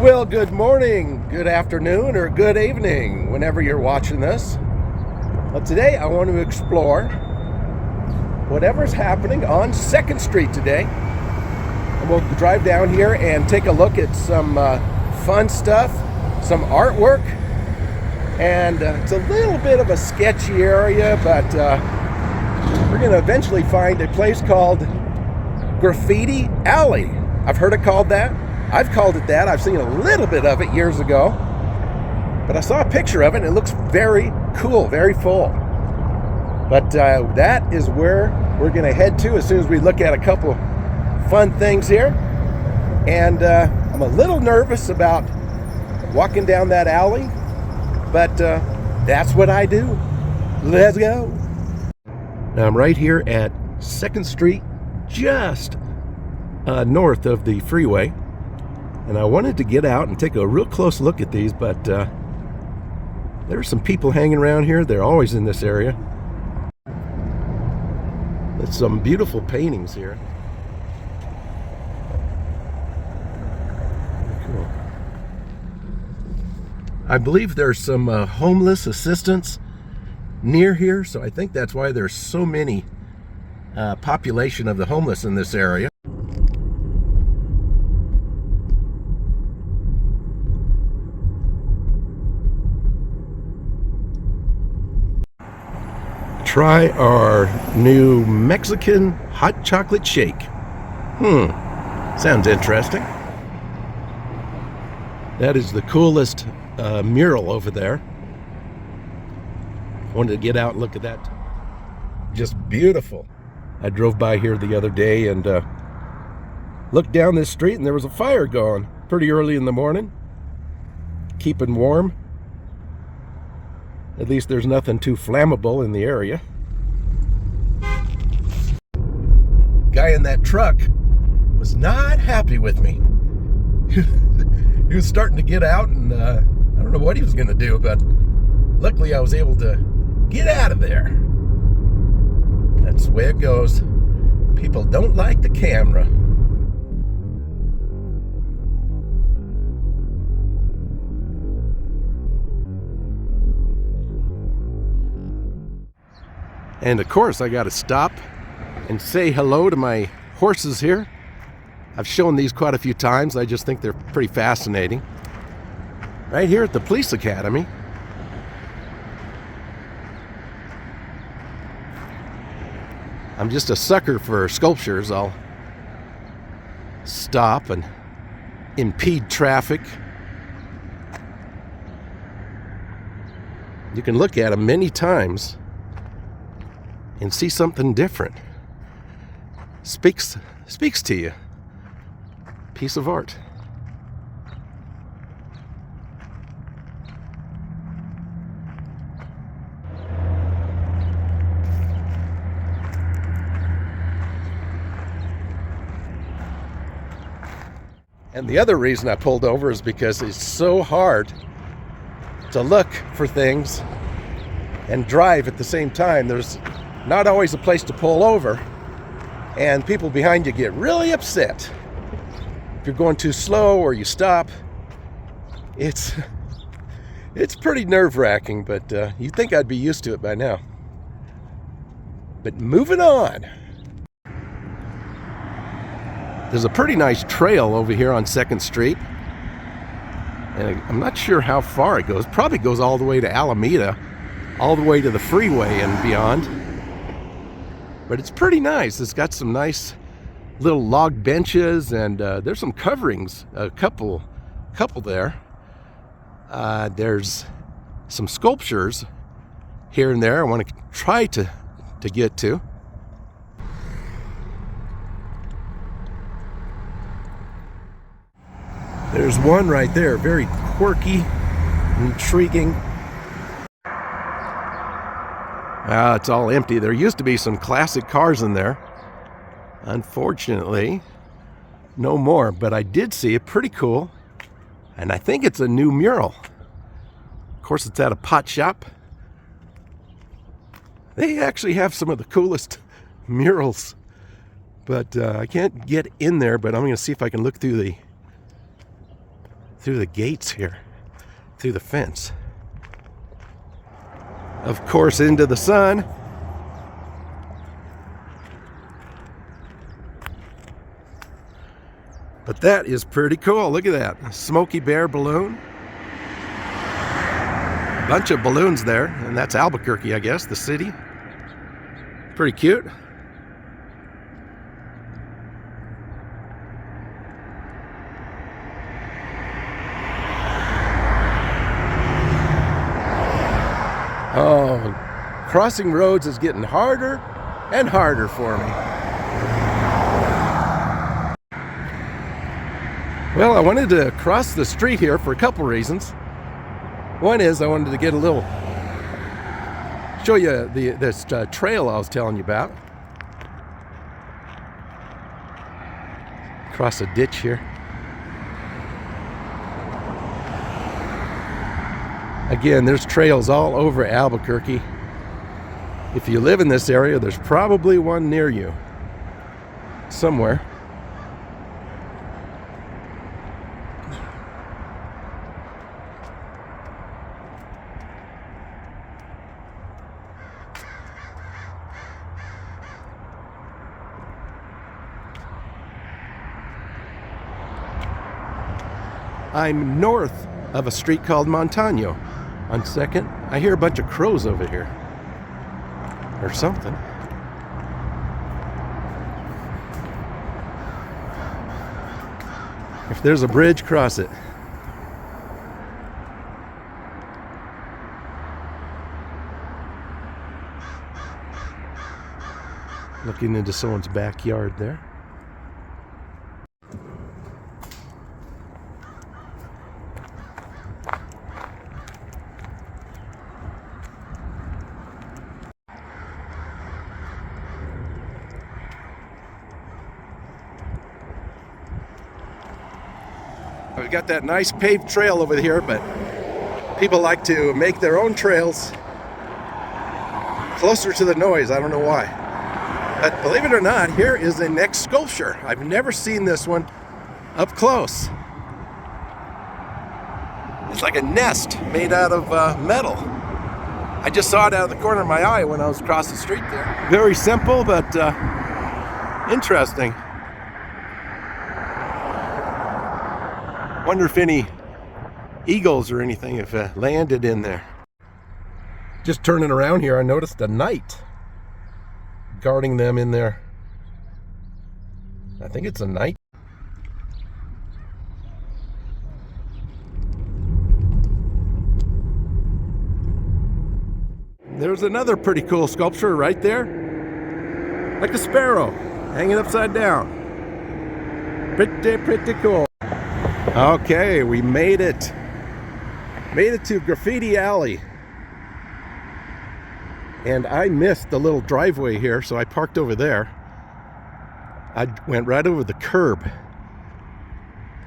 Well, good morning, good afternoon, or good evening, whenever you're watching this. Well, today I want to explore whatever's happening on 2nd Street today. And we'll drive down here and take a look at some fun stuff, some artwork. And it's a little bit of a sketchy area, but we're going to eventually find a place called Graffiti Alley. I've heard it called that. I've called it that. I've seen a little bit of it years ago, but I saw a picture of it and it looks very cool, very full. But that is where we're going to head to as soon as we look at a couple fun things here. And I'm a little nervous about walking down that alley, but that's what I do. Let's go. Now I'm right here at 2nd Street, just north of the freeway. And I wanted to get out and take a real close look at these, but there's some people hanging around here. They're always in this area. There's some beautiful paintings here. Cool. I believe there's some homeless assistance near here, so I think that's why there's so many population of the homeless in this area. Try our new Mexican hot chocolate shake. Sounds interesting. That is the coolest mural over there. Wanted to get out and look at that. Just beautiful. I drove by here the other day and looked down this street and there was a fire going pretty early in the morning. Keeping warm. At least there's nothing too flammable in the area. Guy in that truck was not happy with me. He was starting to get out and I don't know what he was going to do, but luckily I was able to get out of there. That's the way it goes. People don't like the camera. And of course, I got to stop and say hello to my horses here. I've shown these quite a few times. I just think they're pretty fascinating. Right here at the Police Academy. I'm just a sucker for sculptures. I'll stop and impede traffic. You can look at them many times and see something different. Speaks to you. Piece of art. And the other reason I pulled over is because it's so hard to look for things and drive at the same time. There's not always a place to pull over, and people behind you get really upset if you're going too slow or you stop. It's pretty nerve-wracking, but you'd think I'd be used to it by now. But moving on. There's a pretty nice trail over here on 2nd Street, and I'm not sure how far it goes. Probably goes all the way to Alameda, all the way to the freeway and beyond. But it's pretty nice. It's got some nice little log benches, and there's some coverings, a couple there. There's some sculptures here and there I want to try to get to. There's one right there, very quirky, intriguing. It's all empty. There used to be some classic cars in there. Unfortunately, no more. But I did see it, pretty cool. And I think it's a new mural. Of course, it's at a pot shop. They actually have some of the coolest murals. But I can't get in there, but I'm going to see if I can look through through the gates here, through the fence. Of course, into the sun. But that is pretty cool. Look at that. A Smokey Bear balloon. Bunch of balloons there, and that's Albuquerque, I guess, the city. Pretty cute. Oh, crossing roads is getting harder and harder for me. Well, I wanted to cross the street here for a couple reasons. One is I wanted to get a little, show you this trail I was telling you about. Cross a ditch here. Again, there's trails all over Albuquerque. If you live in this area, there's probably one near you somewhere. I'm north of a street called Montano. On Second, I hear a bunch of crows over here. Or something. If there's a bridge, cross it. Looking into someone's backyard there. We've got that nice paved trail over here, but people like to make their own trails closer to the noise. I don't know why. But believe it or not, here is the next sculpture. I've never seen this one up close. It's like a nest made out of metal. I just saw it out of the corner of my eye when I was across the street there. Very simple, but interesting. Wonder if any eagles or anything have landed in there. Just turning around here, I noticed a knight guarding them in there. I think it's a knight. There's another pretty cool sculpture right there. Like a sparrow hanging upside down. Pretty cool. Okay, we made it. Made it to Graffiti Alley. And I missed the little driveway here, so I parked over there. I went right over the curb.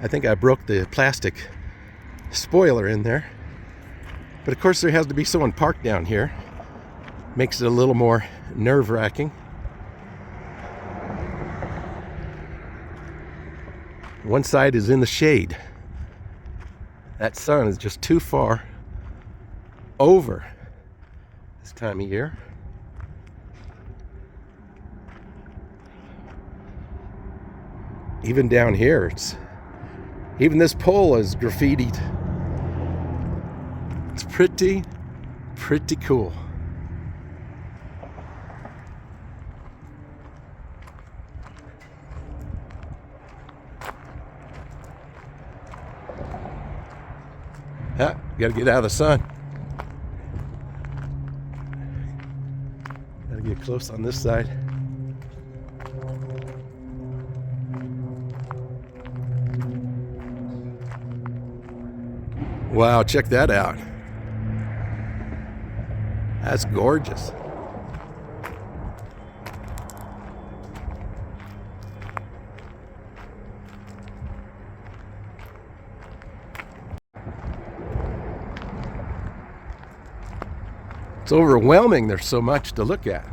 I think I broke the plastic spoiler in there. But of course there has to be someone parked down here. Makes it a little more nerve-wracking. One side is in the shade. That sun is just too far over this time of year. Even down here, even this pole is graffitied. It's pretty cool. Ah, gotta get out of the sun. Gotta get close on this side. Wow, check that out. That's gorgeous. It's overwhelming. There's so much to look at.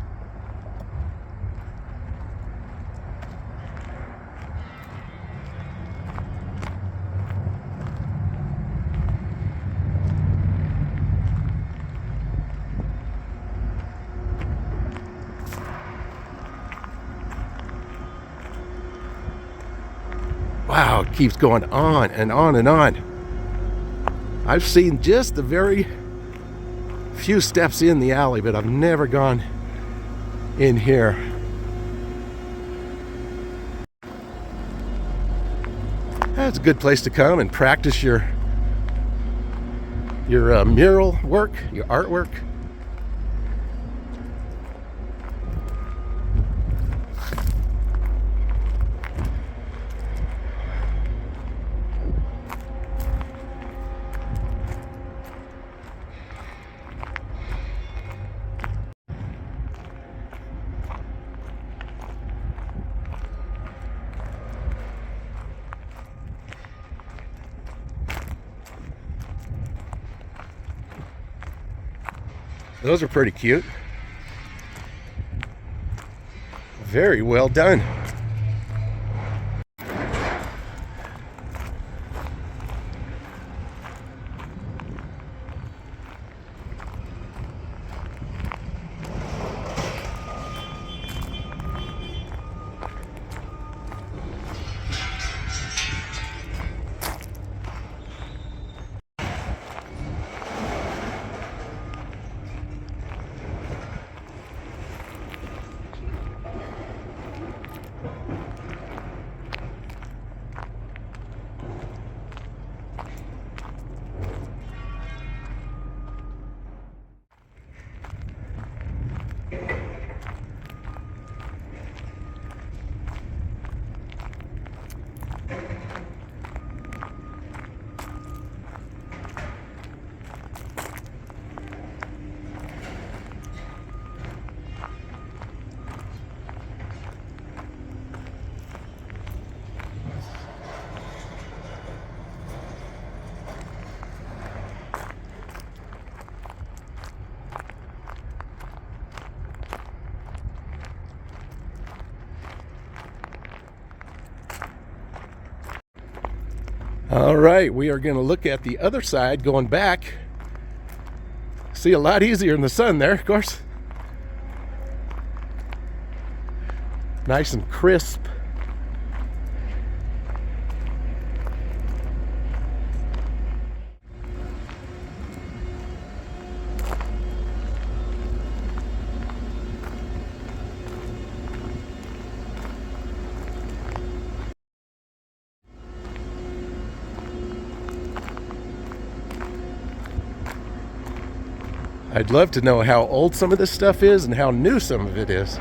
Wow, it keeps going on and on and on. I've seen just the very few steps in the alley, but I've never gone in here. That's a good place to come and practice your mural work, your artwork. Those are pretty cute. Very well done. All right, we are going to look at the other side going back. See, a lot easier in the sun there, of course. Nice and crisp. I'd love to know how old some of this stuff is and how new some of it is.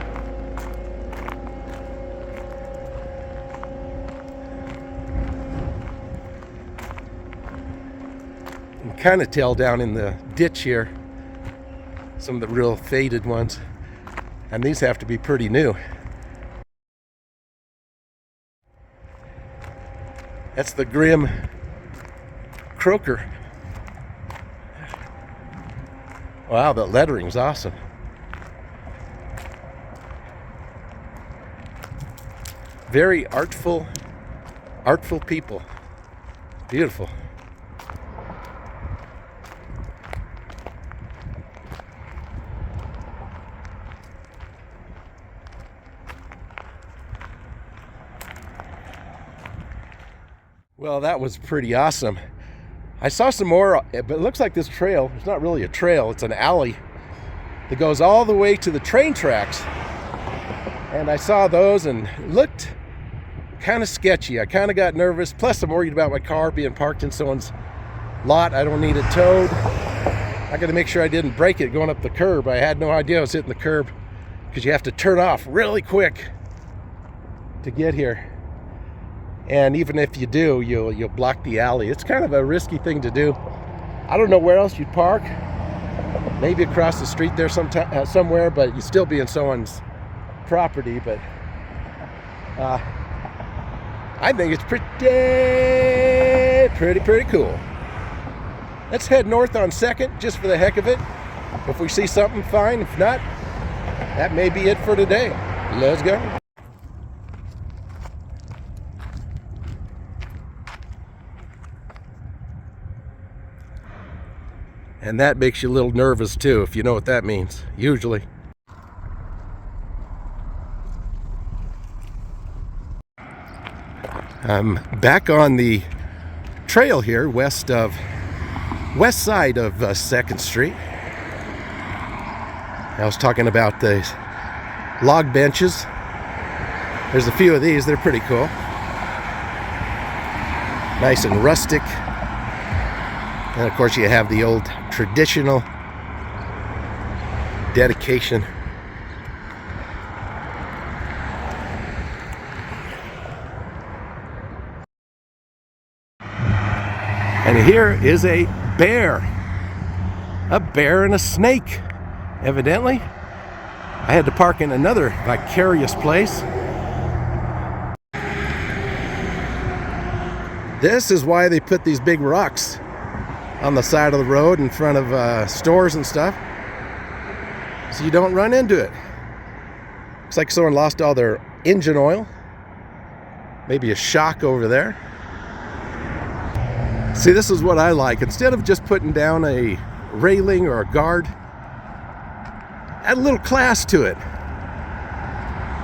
You can kind of tell down in the ditch here, some of the real faded ones. And these have to be pretty new. That's the Grim Croaker. Wow, the lettering's awesome. Very artful people. Beautiful. Well, that was pretty awesome. I saw some more, but it looks like this trail, it's not really a trail, it's an alley that goes all the way to the train tracks. And I saw those and it looked kind of sketchy. I kind of got nervous. Plus, I'm worried about my car being parked in someone's lot. I don't need it towed. I got to make sure I didn't break it going up the curb. I had no idea I was hitting the curb because you have to turn off really quick to get here. And even if you do, you'll block the alley. It's kind of a risky thing to do. I don't know where else you'd park. Maybe across the street there somewhere, but you'd still be in someone's property. But I think it's pretty cool. Let's head north on 2nd, just for the heck of it. If we see something, fine. If not, that may be it for today. Let's go. And that makes you a little nervous too, if you know what that means, usually. I'm back on the trail here west side of 2nd Street. I was talking about the log benches. There's a few of these. They're pretty cool. Nice and rustic. And of course you have the old traditional dedication. And here is a bear. A bear and a snake, evidently. I had to park in another vicarious place. This is why they put these big rocks on the side of the road in front of stores and stuff, so you don't run into it. Looks like someone lost all their engine oil. Maybe a shock over there. See, this is what I like. Instead of just putting down a railing or a guard, add a little class to it.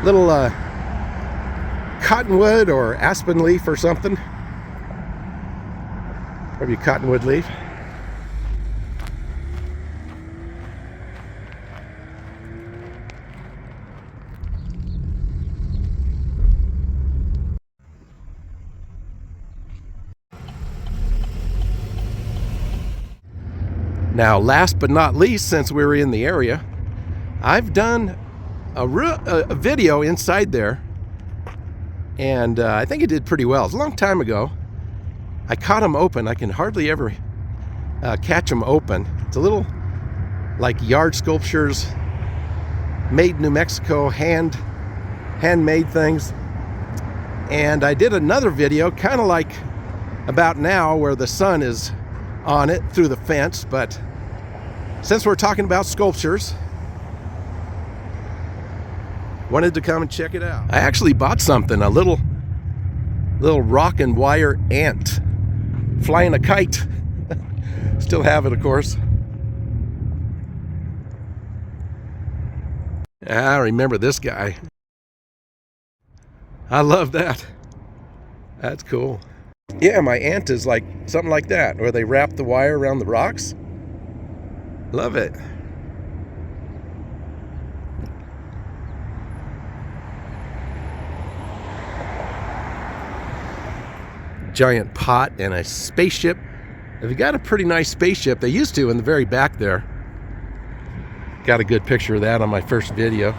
Little cottonwood or aspen leaf or something. Maybe cottonwood leaf. Now, last but not least, since we were in the area, I've done a video inside there, and I think it did pretty well. It's a long time ago. I caught them open. I can hardly ever catch them open. It's a little like yard sculptures, made in New Mexico, handmade things. And I did another video, kind of like about now, where the sun is on it through the fence. But since we're talking about sculptures, wanted to come and check it out. I actually bought something, a little rock and wire ant flying a kite. Still have it, of course. I remember this guy. I love that. That's cool. Yeah, my ant is like something like that, where they wrap the wire around the rocks. Love it. Giant pot and a spaceship. They've got a pretty nice spaceship. They used to in the very back there. Got a good picture of that on my first video.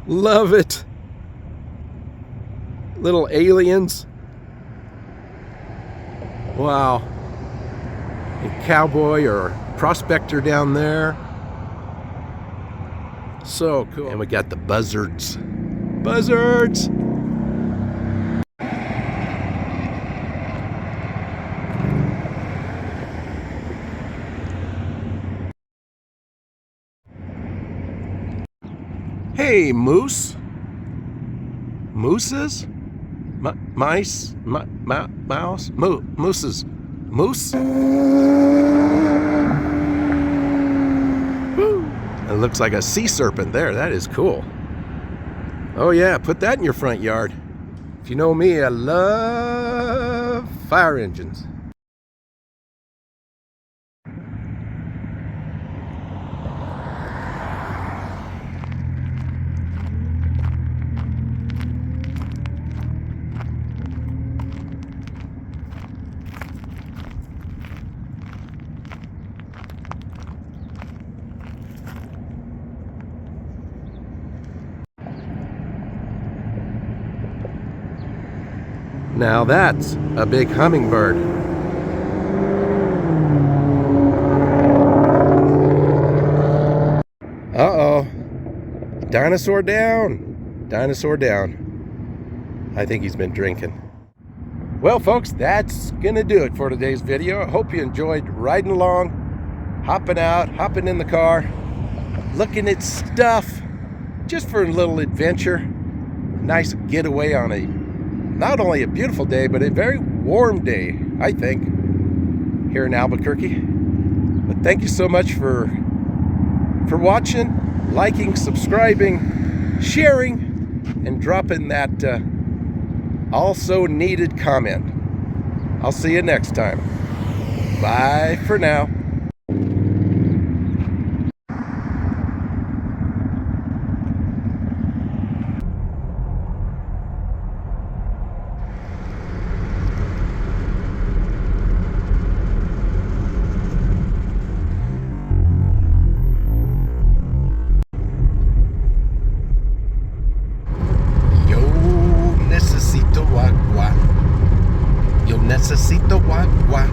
Love it. Little aliens. Wow. A cowboy or prospector down there. So cool. And we got the buzzards. Buzzards! Hey, moose. Mooses? Mice? Mouse? Mooses. Moose? Woo. It looks like a sea serpent there. That is cool. Oh yeah, put that in your front yard. If you know me, I love fire engines. Now that's a big hummingbird. Uh-oh. Dinosaur down. Dinosaur down. I think he's been drinking. Well, folks, that's gonna do it for today's video. I hope you enjoyed riding along, hopping out, hopping in the car, looking at stuff, just for a little adventure. Nice getaway on not only a beautiful day, but a very warm day, I think, here in Albuquerque. But thank you so much for watching, liking, subscribing, sharing, and dropping that also needed comment. I'll see you next time. Bye for now. Necesito agua. Yo necesito agua.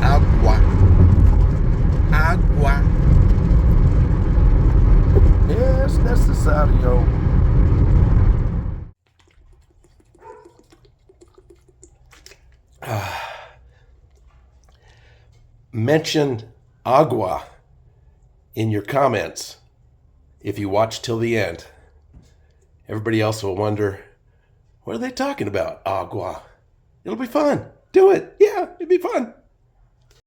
Agua. Agua. Es necesario. Mention agua in your comments if you watch till the end. Everybody else will wonder, what are they talking about? Agua. It'll be fun. Do it. Yeah, it'd be fun.